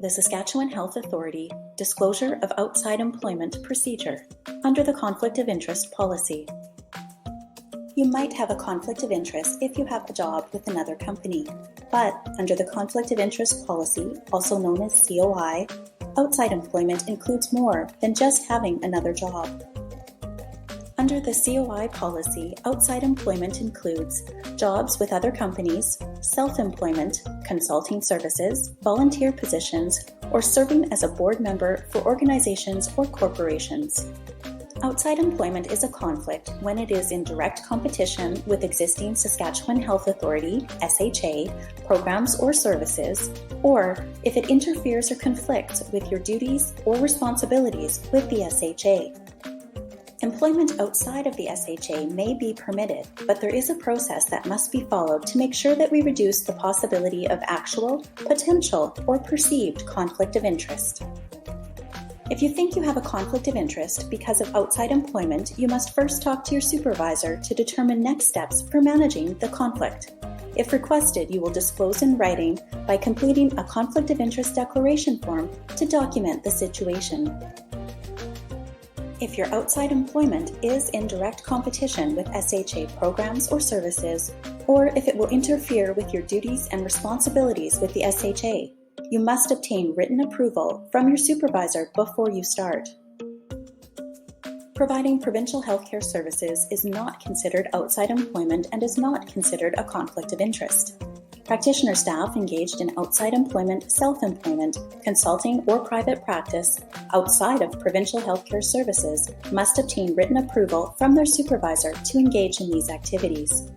The Saskatchewan Health Authority Disclosure of Outside Employment Procedure under the Conflict of Interest Policy. You might have a conflict of interest if you have a job with another company, but under the Conflict of Interest Policy, also known as COI, outside employment includes more than just having another job. Under the COI policy, outside employment includes jobs with other companies, self-employment, consulting services, volunteer positions, or serving as a board member for organizations or corporations. Outside employment is a conflict when it is in direct competition with existing Saskatchewan Health Authority (SHA) programs or services, or if it interferes or conflicts with your duties or responsibilities with the SHA. Employment outside of the SHA may be permitted, but there is a process that must be followed to make sure that we reduce the possibility of actual, potential, or perceived conflict of interest. If you think you have a conflict of interest because of outside employment, you must first talk to your supervisor to determine next steps for managing the conflict. If requested, you will disclose in writing by completing a conflict of interest declaration form to document the situation. If your outside employment is in direct competition with SHA programs or services, or if it will interfere with your duties and responsibilities with the SHA, you must obtain written approval from your supervisor before you start. Providing provincial healthcare services is not considered outside employment and is not considered a conflict of interest. Practitioner staff engaged in outside employment, self-employment, consulting, or private practice outside of provincial healthcare services must obtain written approval from their supervisor to engage in these activities.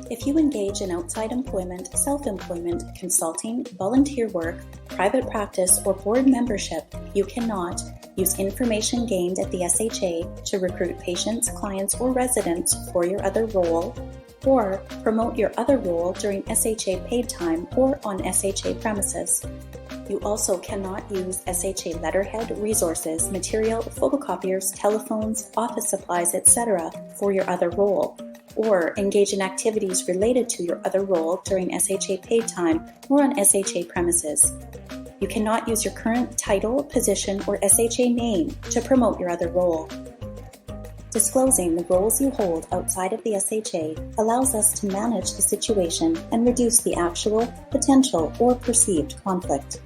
If you engage in outside employment, self-employment, consulting, volunteer work, private practice, or board membership, you cannot use information gained at the SHA to recruit patients, clients, or residents for your other role, or promote your other role during SHA paid time or on SHA premises. You also cannot use SHA letterhead, resources, material, photocopiers, telephones, office supplies, etc. for your other role, or engage in activities related to your other role during SHA paid time or on SHA premises. You cannot use your current title, position, or SHA name to promote your other role. Disclosing the roles you hold outside of the SHA allows us to manage the situation and reduce the actual, potential, or perceived conflict.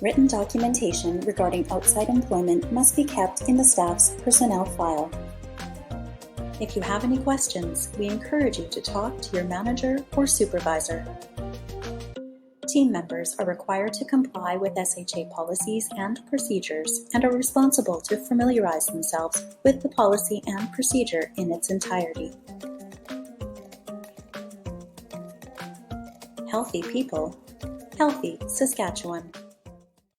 Written documentation regarding outside employment must be kept in the staff's personnel file. If you have any questions, we encourage you to talk to your manager or supervisor. Team members are required to comply with SHA policies and procedures and are responsible to familiarize themselves with the policy and procedure in its entirety. Healthy people, healthy Saskatchewan.